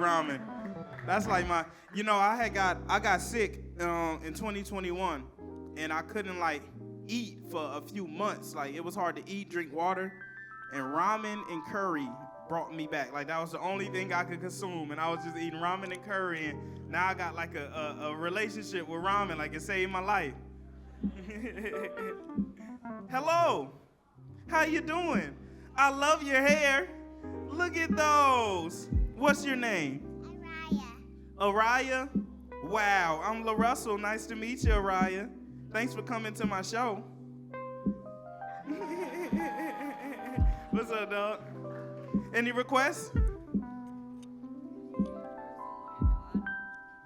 ramen. That's like my, I got sick in 2021, and I couldn't like eat for a few months. Like it was hard to eat, drink water, and ramen and curry brought me back. Like that was the only thing I could consume, and I was just eating ramen and curry, and now I got like a relationship with ramen. Like it saved my life. Hello, how you doing? I love your hair. Look at those. What's your name? Araya? Wow, I'm LaRussell. Nice to meet you, Araya. Thanks for coming to my show. What's up, dog? Any requests?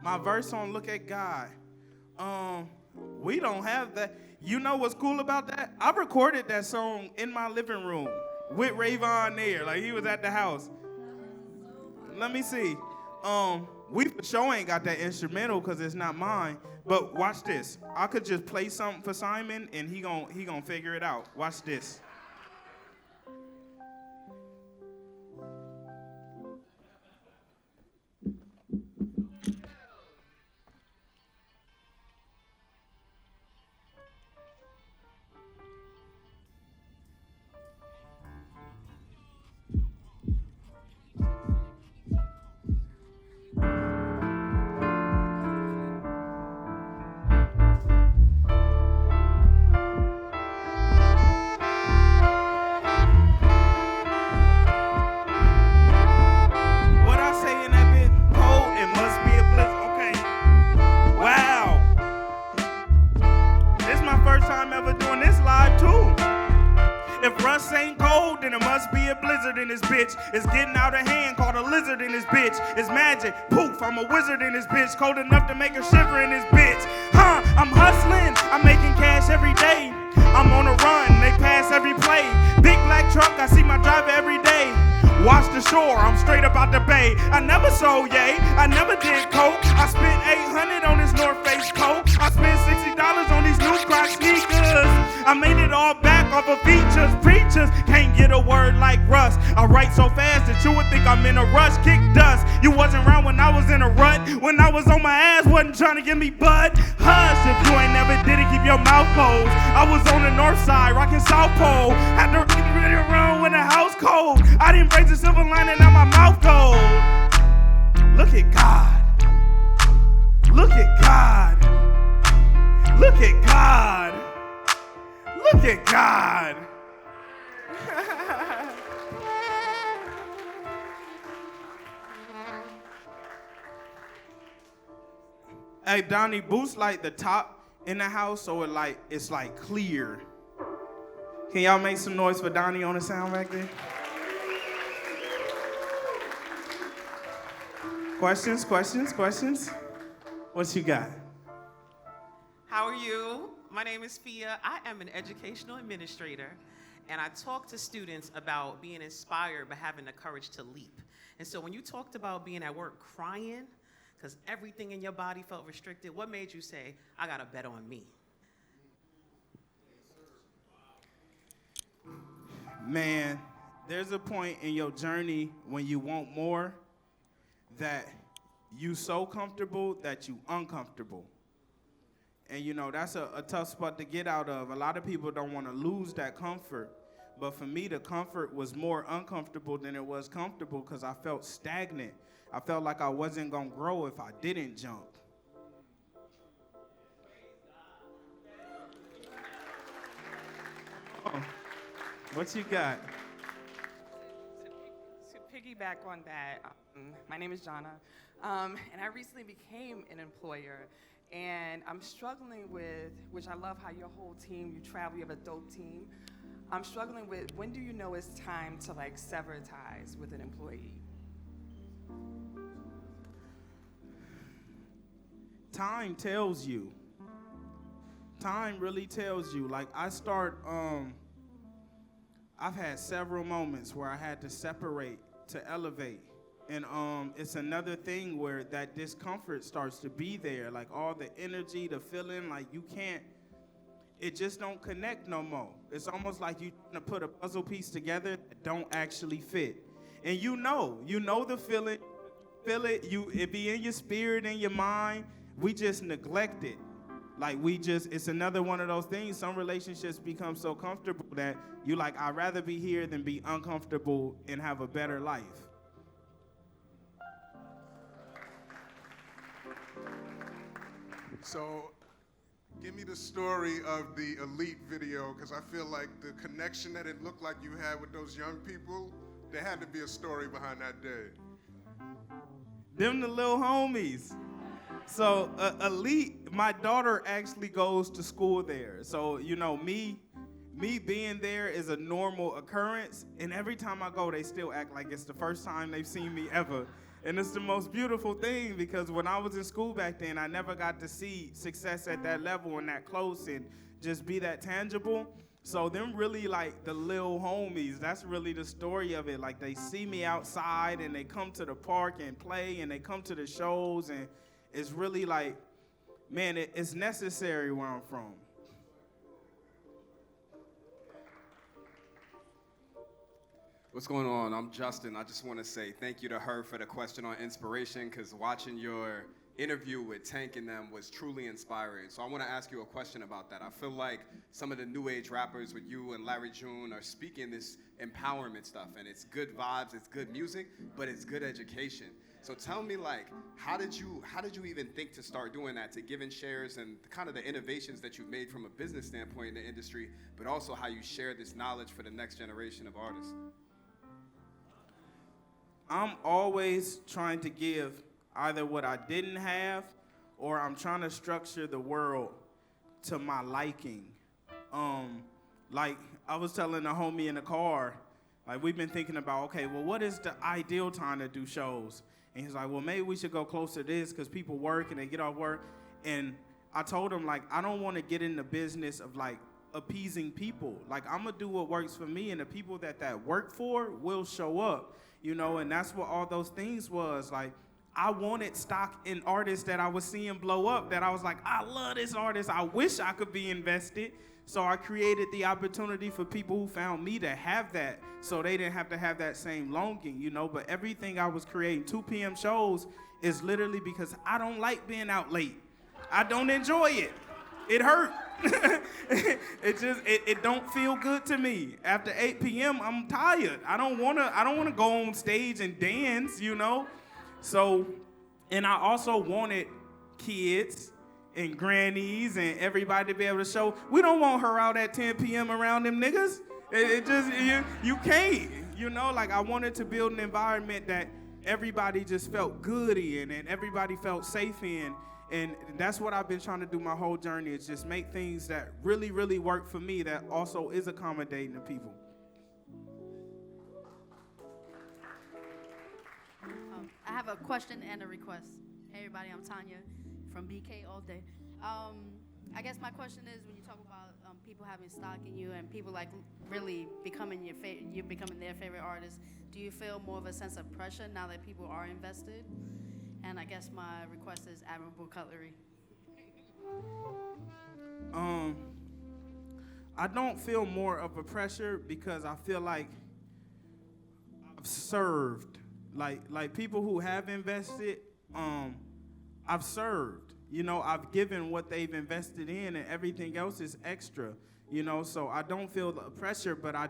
My verse on Look at God. We don't have that. You know what's cool about that? I recorded that song in my living room with Rayvon there. Like he was at the house. Let me see. We for sure ain't got that instrumental because it's not mine. But watch this. I could just play something for Simon and he gon' figure it out. Watch this. It's getting out of hand, called a lizard in this bitch. It's magic, poof, I'm a wizard in this bitch. Cold enough to make her shiver in this bitch. I'm hustling, I'm making cash every day. I'm on a run, they pass every play. Big black truck, I see my driver every day. Watch the shore, I'm straight up out the bay. I never sold yay, I never did coke. I spent $800 on this North Face coat. I spent $60 on these new Croc sneakers. I made it all back off of features. Preachers can't get a word like Russ. I write so fast that you would think I'm in a rush. Kick dust, you wasn't around when I was in a rut. When I was on my ass, wasn't trying to give me bud. Hush, if you ain't never did it, keep your mouth closed. I was on the north side, rocking South Pole. Had to ready around when the house cold. I didn't break the silver lining, now my mouth gold. Look at God. Look at God. Look at God. Look at God. Hey, Donnie, boost like the top in the house so it's like clear. Can y'all make some noise for Donnie on the sound back there? Questions? What you got? How are you? My name is Fia. I am an educational administrator, and I talk to students about being inspired but having the courage to leap. And so when you talked about being at work crying because everything in your body felt restricted, what made you say, I gotta bet on me? Man, there's a point in your journey when you want more that you so comfortable that you uncomfortable. And that's a tough spot to get out of. A lot of people don't want to lose that comfort. But for me, the comfort was more uncomfortable than it was comfortable because I felt stagnant. I felt like I wasn't going to grow if I didn't jump. Oh, what you got? To piggyback on that, my name is Jonna, and I recently became an employer, and I'm struggling with, which I love how your whole team, you travel, you have a dope team. I'm struggling with, when do you know it's time to sever ties with an employee? Time tells you. Time really tells you. I've had several moments where I had to separate to elevate. And it's another thing where that discomfort starts to be there. Like all the energy, the feeling, you can't, it just don't connect no more. It's almost like you trying to put a puzzle piece together that don't actually fit. And you know the feeling, feel it. It be in your spirit and your mind. We just neglect it. Like it's another one of those things. Some relationships become so comfortable that you like, I'd rather be here than be uncomfortable and have a better life. So, give me the story of the Elite video, because I feel like the connection that it looked like you had with those young people, there had to be a story behind that day. Them the little homies. So Elite, my daughter actually goes to school there. So, me being there is a normal occurrence. And every time I go, they still act like it's the first time they've seen me ever. And it's the most beautiful thing, because when I was in school back then, I never got to see success at that level and that close and just be that tangible. So them really like the little homies, that's really the story of it. Like they see me outside and they come to the park and play and they come to the shows, and it's really like, man, it's necessary where I'm from. What's going on? I'm Justin. I just want to say thank you to her for the question on inspiration, because watching your interview with Tank and them was truly inspiring. So I want to ask you a question about that. I feel like some of the new age rappers with you and Larry June are speaking this empowerment stuff, and it's good vibes, it's good music, but it's good education. So tell me, like, how did you even think to start doing that, to giving shares and kind of the innovations that you've made from a business standpoint in the industry, but also how you share this knowledge for the next generation of artists? I'm always trying to give either what I didn't have, or I'm trying to structure the world to my liking. Like I was telling a homie in the car, like we've been thinking about, okay, well, what is the ideal time to do shows? And he's like, well, maybe we should go closer to this because people work and they get off work. And I told him, like, I don't want to get in the business of like appeasing people. Like, I'm gonna do what works for me, and the people that work for will show up, and that's what all those things was. Like, I wanted stock in artists that I was seeing blow up, that I was like, I love this artist, I wish I could be invested. So I created the opportunity for people who found me to have that, so they didn't have to have that same longing, But everything I was creating, 2 p.m. shows, is literally because I don't like being out late. I don't enjoy it. It hurt. It don't feel good to me. After 8 p.m., I'm tired. I don't wanna go on stage and dance, So, and I also wanted kids and grannies and everybody to be able to show. We don't want her out at 10 p.m. around them niggas. It just, you can't, Like, I wanted to build an environment that everybody just felt good in and everybody felt safe in. And that's what I've been trying to do my whole journey, is just make things that really, really work for me that also is accommodating to people. I have a question and a request. Hey everybody, I'm Tanya from BK all day. I guess my question is, when you talk about people having stock in you and people like really becoming you becoming their favorite artist, do you feel more of a sense of pressure now that people are invested? And I guess my request is admirable cutlery. I don't feel more of a pressure because I feel like I've served. Like people who have invested, I've served. I've given what they've invested in, and everything else is extra. So I don't feel the pressure, but I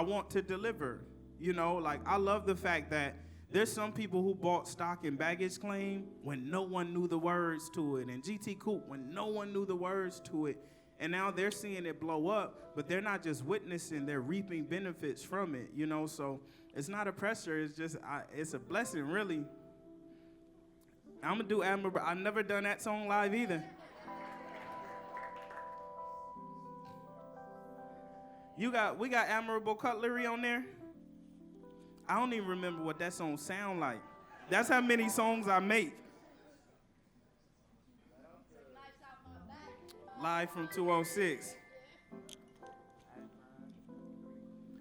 want to deliver. Like, I love the fact that there's some people who bought stock in Baggage Claim when no one knew the words to it, and GT Coupe when no one knew the words to it, and now they're seeing it blow up, but they're not just witnessing, they're reaping benefits from it, So it's not a pressure, it's just, it's a blessing, really. I'm gonna do Admirable. I've never done that song live either. We got Admirable Cutlery on there? I don't even remember what that song sound like. That's how many songs I make. Live from 206.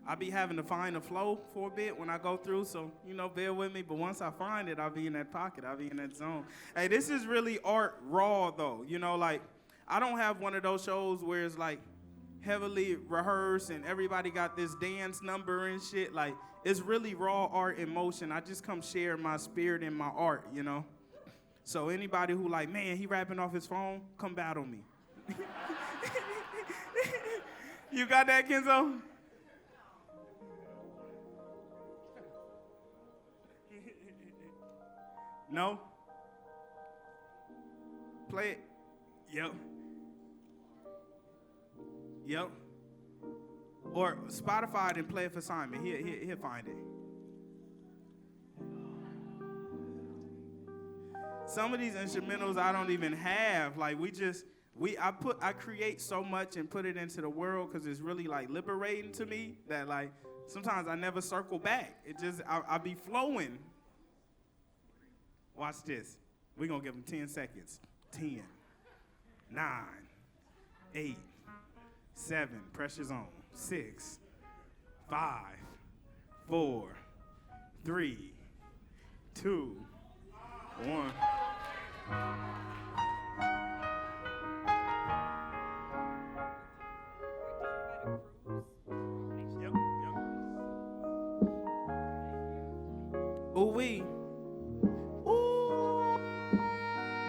I be having to find the flow for a bit when I go through, so, bear with me. But once I find it, I'll be in that pocket. I'll be in that zone. Hey, this is really art raw, though. Like, I don't have one of those shows where it's, like, heavily rehearsed and everybody got this dance number and shit. Like, it's really raw art in motion. I just come share my spirit and my art, you know? So anybody who like, man, he rapping off his phone, come battle me. You got that, Kenzo? No? Play it. Yep. Yep. Or Spotify and play it for Simon. He'll find it. Some of these instrumentals I don't even have. Like I create so much and put it into the world because it's really like liberating to me that like sometimes I never circle back. It just I be flowing. Watch this. We're gonna give them 10 seconds. 10, 9, 8, 7, pressure's on. 6, 5, 4, 3, 2, 1. Yep. Ooh-wee. Ooh.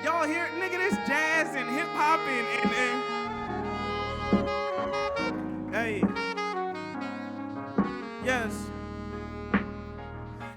Y'all hear, nigga, this jazz and hip-hop and hey. Yes.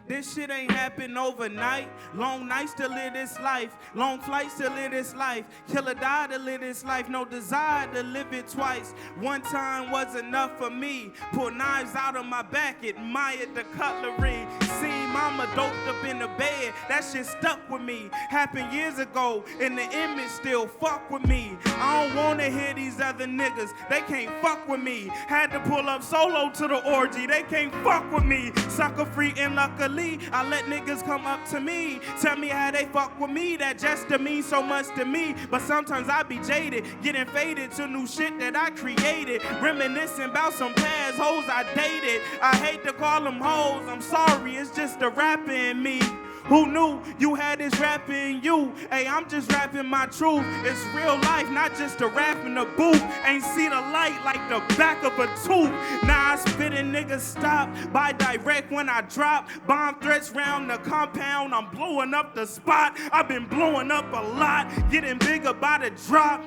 This shit ain't happen overnight. Long nights to live this life. Long flights to live this life. Killer die to live this life. No desire to live it twice. One time was enough for me. Pull knives out of my back. Admired the cutlery. See mama doped up in the bed. That shit stuck with me. Happened years ago. And the image still fuck with me. I don't wanna hear these other niggas. They can't fuck with me. Had to pull up solo to the orgy. They can't fuck with me. Sucker free and luckily I let niggas come up to me, tell me how they fuck with me. That just to mean so much to me. But sometimes I be jaded, getting faded to new shit that I created, reminiscing about some past hoes I dated. I hate to call them hoes, I'm sorry, it's just the rapper in me. Who knew you had this rap in you? Hey, I'm just rapping my truth. It's real life, not just a rap in the booth. Ain't see the light like the back of a tooth. Now I spit and niggas stop. By direct when I drop. Bomb threats round the compound. I'm blowing up the spot. I've been blowing up a lot. Getting bigger by the drop.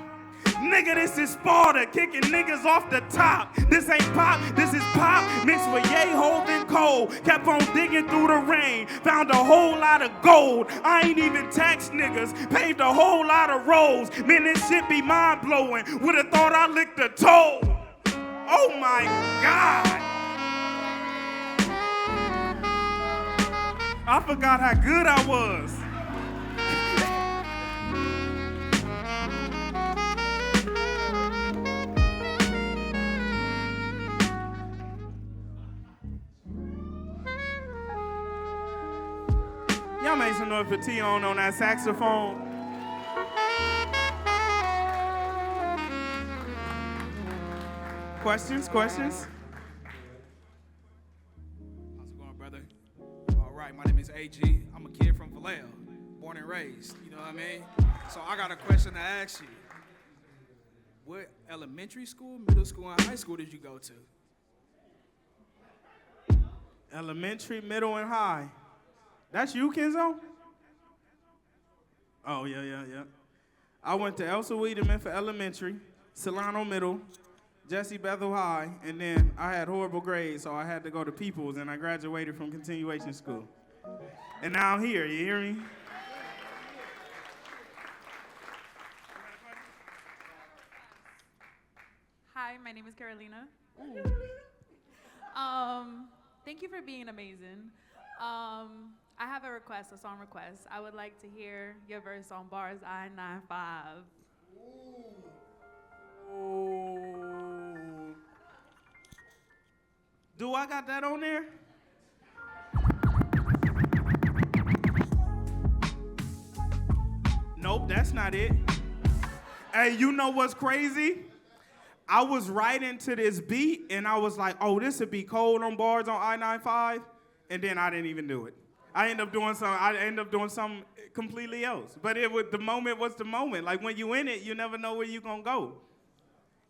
Nigga, this is Sparta, kicking niggas off the top. This ain't pop, this is pop, mixed with yay, holding cold. Kept on digging through the rain, found a whole lot of gold. I ain't even taxed niggas, paved a whole lot of roads. Man, this shit be mind-blowing, would've thought I licked a toe. Oh my God. I forgot how good I was. Y'all make some noise for T-On on that saxophone. Questions? How's it going, brother? All right, my name is AG. I'm a kid from Vallejo, born and raised, you know what I mean? So I got a question to ask you. What elementary school, middle school, and high school did you go to? Elementary, middle, and high. That's you, Kenzo? Oh, yeah. I went to Elsa Wiedemann for elementary, Solano Middle, Jesse Bethel High, and then I had horrible grades, so I had to go to Peoples, and I graduated from continuation school. And now I'm here, you hear me? Hi, my name is Carolina. Thank you for being amazing. I have a request, a song request. I would like to hear your verse on Bars I-95. Ooh. Do I got that on there? Nope, that's not it. Hey, you know what's crazy? I was writing to this beat, and I was like, oh, this would be cold on Bars on I-95, and then I didn't even do it. I ended up doing something completely else. But the moment was the moment. Like, when you in it, you never know where you gonna go.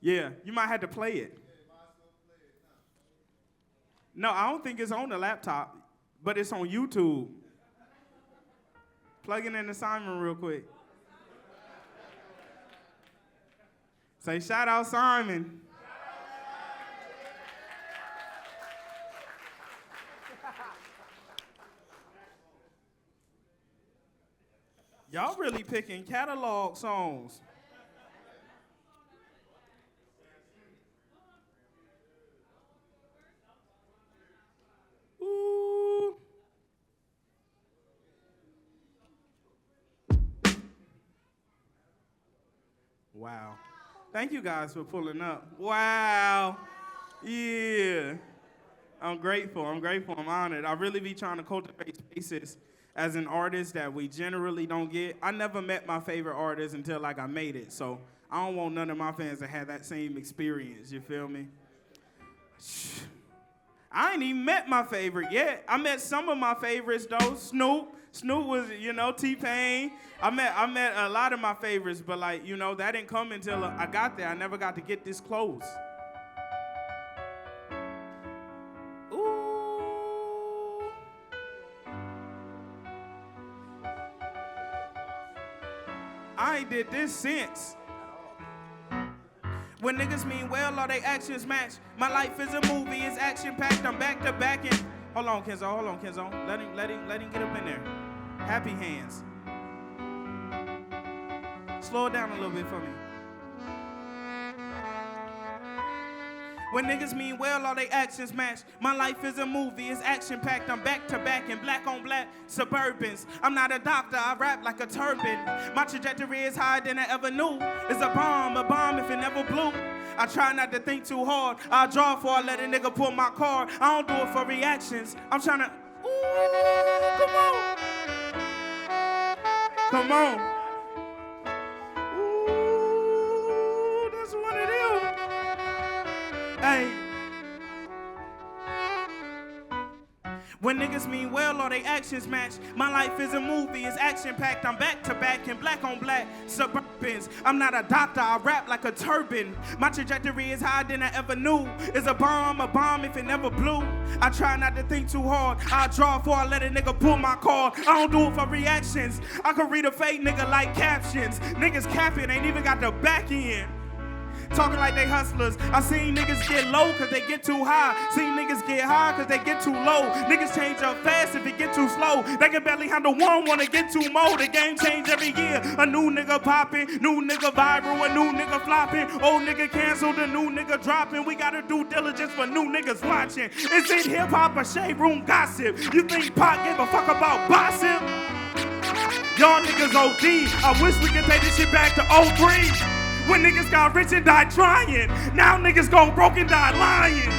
Yeah, you might have to play it. No, I don't think it's on the laptop, but it's on YouTube. Plug it into Simon real quick. Say, shout out Simon. Y'all really picking catalog songs. Ooh. Wow. Thank you guys for pulling up. Wow. Yeah. I'm grateful. I'm honored. I really be trying to cultivate spaces as an artist that we generally don't get. I never met my favorite artist until like I made it. So I don't want none of my fans to have that same experience. You feel me? I ain't even met my favorite yet. I met some of my favorites though. Snoop was, T-Pain. I met a lot of my favorites, but like, that didn't come until I got there. I never got to get this close. Ooh. I ain't did this since. When niggas mean well, all they actions match. My life is a movie, it's action-packed. I'm back to back and hold on, Kenzo. Let him get up in there. Happy hands. Slow it down a little bit for me. When niggas mean well, all they actions match. My life is a movie, it's action-packed. I'm back to back and black on black Suburbans. I'm not a doctor, I rap like a turban. My trajectory is higher than I ever knew. It's a bomb if it never blew. I try not to think too hard. I draw before I let a nigga pull my card. I don't do it for reactions. I'm trying to, come on. Ooh, that's one of them. Hey. When niggas mean well, all they actions match. My life is a movie, it's action-packed. I'm back to back and black on black Suburbans. I'm not a doctor, I rap like a turban. My trajectory is higher than I ever knew. It's a bomb if it never blew. I try not to think too hard. I draw before I let a nigga pull my card. I don't do it for reactions. I can read a fake nigga like captions. Niggas capping, ain't even got the back end. Talking like they hustlers. I seen niggas get low cause they get too high. Seen niggas get high cause they get too low. Niggas change up fast if it get too slow. They can barely handle one, wanna get two more. The game change every year. A new nigga popping, new nigga viral, a new nigga flopping. Old nigga canceled, a new nigga dropping. We gotta do diligence for new niggas watching. Is it hip hop or shade room gossip? You think Pac gave a fuck about bossing? Y'all niggas OD. I wish we could take this shit back to 03. When niggas got rich and died trying. Now niggas go broke and die lying.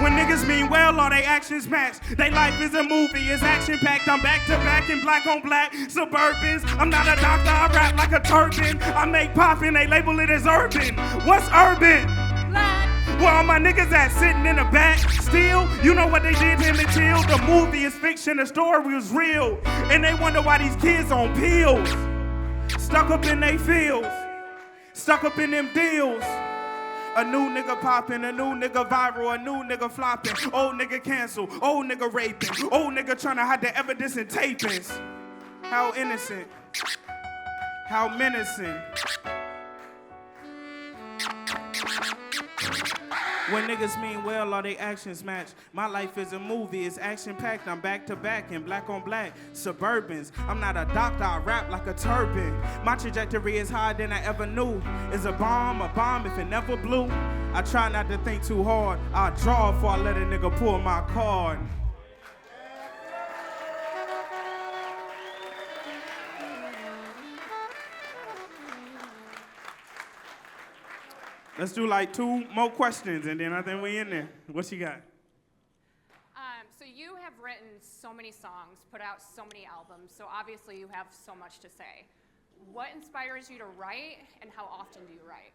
When niggas mean well, all they actions match. They life is a movie, it's action-packed. I'm back to back and black on black Suburbans. I'm not a doctor, I rap like a turban. I make poppin', they label it as urban. What's urban? Where all my niggas at sitting in the back still? You know what they did to him and Chill? The movie is fiction, the story was real. And they wonder why these kids on pills. Stuck up in they fields. Stuck up in them deals. A new nigga popping, a new nigga viral, a new nigga flopping. Old nigga cancel, old nigga raping. Old nigga trying to hide the evidence in tapings. How innocent. How menacing. When niggas mean well, all they actions match. My life is a movie, it's action-packed. I'm back to back and black on black Suburbans. I'm not a doctor, I rap like a turban. My trajectory is higher than I ever knew. It's a bomb if it never blew. I try not to think too hard. I draw before I let a nigga pull my card. Let's do like 2 more questions and then I think we in there. What you got? So you have written so many songs, put out so many albums, so obviously you have so much to say. What inspires you to write and how often do you write?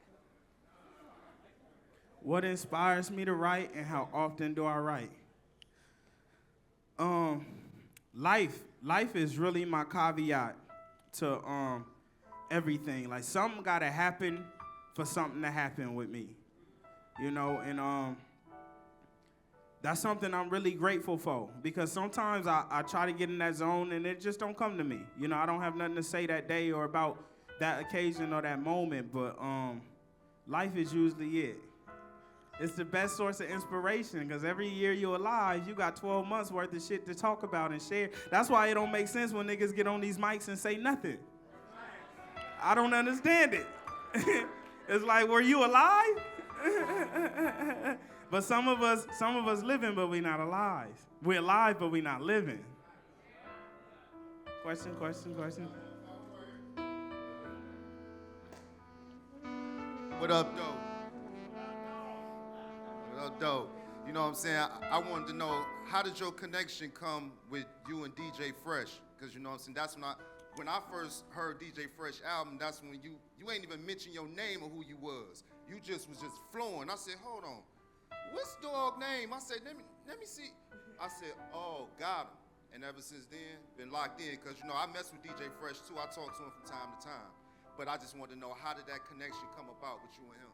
What inspires me to write and how often do I write? Life is really my caveat to everything. Like something gotta happen for something to happen with me. you know, and that's something I'm really grateful for, because sometimes I try to get in that zone and it just don't come to me. You know, I don't have nothing to say that day or about that occasion or that moment, but life is usually it. It's the best source of inspiration, because every year you're alive, you got 12 months worth of shit to talk about and share. That's why it don't make sense when niggas get on these mics and say nothing. I don't understand it. It's like, were you alive? But some of us living, but we not alive. We're alive, but we not living. Question. What up, though? What up, though? You know what I'm saying? I wanted to know, how did your connection come with you and DJ Fresh? Because you know what I'm saying, that's when I first heard DJ Fresh album, that's when you ain't even mention your name or who you was. You just was flowing. I said, hold on, what's dog name? I said, let me see. I said, oh, got him. And ever since then, been locked in, because you know, I mess with DJ Fresh too. I talk to him from time to time. But I just wanted to know, how did that connection come about with you and him?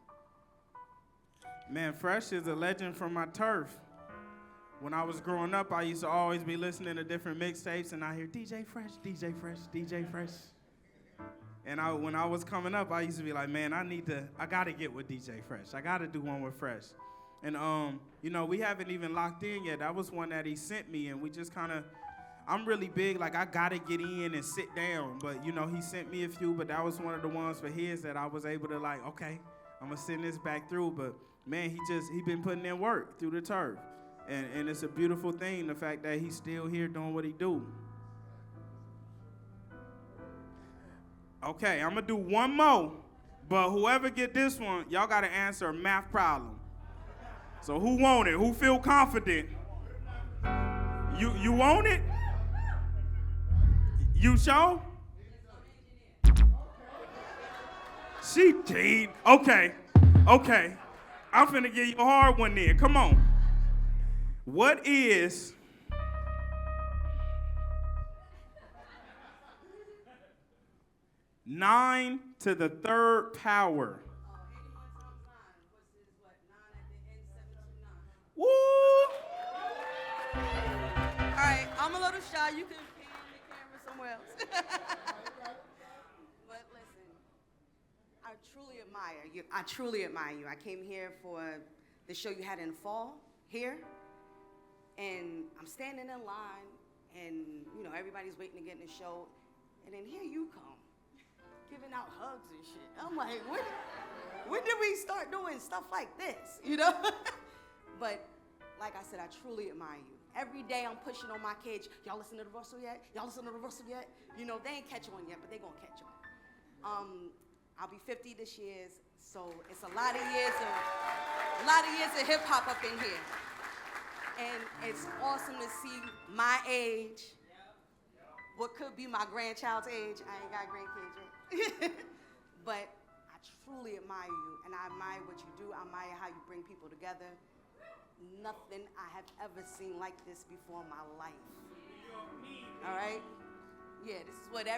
Man, Fresh is a legend from my turf. When I was growing up, I used to always be listening to different mixtapes, and I hear DJ Fresh, DJ Fresh, DJ Fresh. And when I was coming up, I used to be like, man, I gotta get with DJ Fresh. I gotta do one with Fresh. And you know, we haven't even locked in yet. That was one that he sent me, and we just kind of, I'm really big, like I gotta get in and sit down. But you know, he sent me a few, but that was one of the ones for his that I was able to like, okay, I'm gonna send this back through. But man, he been putting in work through the turf. And it's a beautiful thing, the fact that he's still here doing what he do. Okay, I'm gonna do one more, but whoever get this one, y'all gotta answer a math problem. So who want it? Who feel confident? You want it? You sure? She did. Okay. I'm finna give you a hard one there. Come on. What is nine to the third power? Woo! All right, I'm a little shy. You can pan the camera somewhere else. But listen, I truly admire you. I came here for the show you had in the fall here. And I'm standing in line, and you know, everybody's waiting to get in the show, and then here you come, giving out hugs and shit. I'm like, when did we start doing stuff like this, you know? But like I said, I truly admire you. Every day I'm pushing on my kids, y'all listen to the Russell yet? Y'all listen to the Russell yet? You know, they ain't catch on yet, but they gonna catch on. I'll be 50 this year, so it's a lot of years of hip hop up in here. And it's awesome to see my age, what could be my grandchild's age. I ain't got grandkids yet. But I truly admire you, and I admire what you do. I admire how you bring people together. Nothing I have ever seen like this before in my life. All right? Yeah, this is what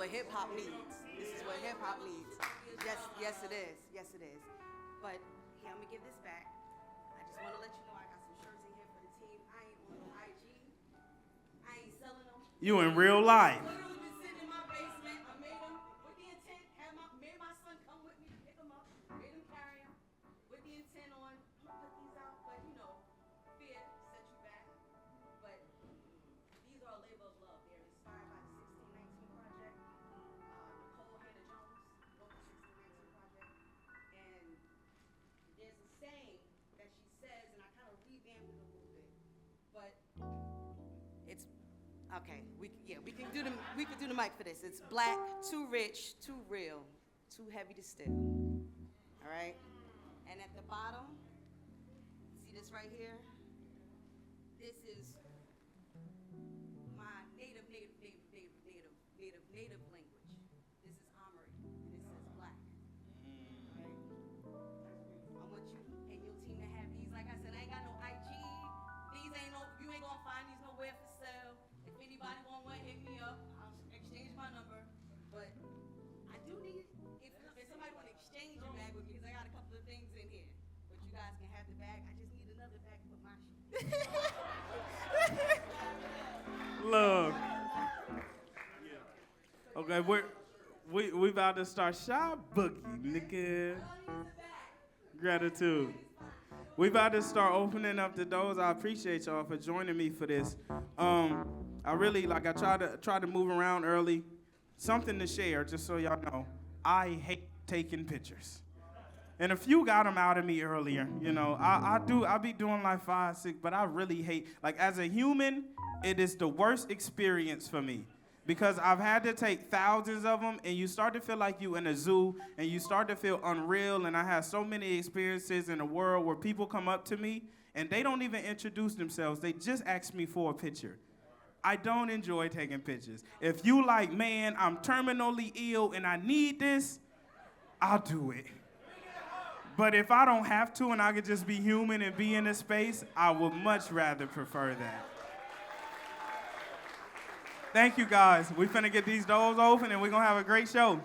hip hop needs. This is what hip hop needs. Yes it is. Yes it is. But here, I'm gonna give this back. I just want to let you know I got some shirts in here for the team. I ain't on no IG. I ain't selling them. You in real life. Literally been sitting in my basement. I made them with the intent, made my son come with me to pick them up, made him carry them with the intent on, I'm gonna put these out, but you know, fear set you back. But these are a labor of love. They're inspired by the 1619 Project, Nicole Hannah-Jones, local 1619 Project. And there's a saying that she says, and I kind of revamped it a little bit, but it's okay. We can do the mic for this. It's black, too rich, too real, too heavy to steal. All right. And at the bottom, see this right here? This is my native language. This is Amharic, and it says black. All right. I want you and your team to have these. Like I said, I ain't got no IG. You ain't gonna find these nowhere for sale. If anybody want one, hit me up. I'll exchange my number. But I do need, if somebody want to exchange a bag with me, because I got a couple of things in here. But you guys can have the bag. I just need another bag to put my shit. Look. Okay, we about to start Shy Boogie, nigga. Gratitude. We about to start opening up the doors. I appreciate y'all for joining me for this. I really I try to move around early. Something to share, just so y'all know. I hate taking pictures. And a few got them out of me earlier. You know, I be doing like 5, 6, but I really hate, like as a human, it is the worst experience for me. Because I've had to take thousands of them, and you start to feel like you in a zoo, and you start to feel unreal, and I have so many experiences in the world where people come up to me, and they don't even introduce themselves. They just ask me for a picture. I don't enjoy taking pictures. If you like, man, I'm terminally ill, and I need this, I'll do it. But if I don't have to, and I could just be human and be in a space, I would much rather prefer that. Thank you, guys. We finna get these doors open, and we're gonna have a great show.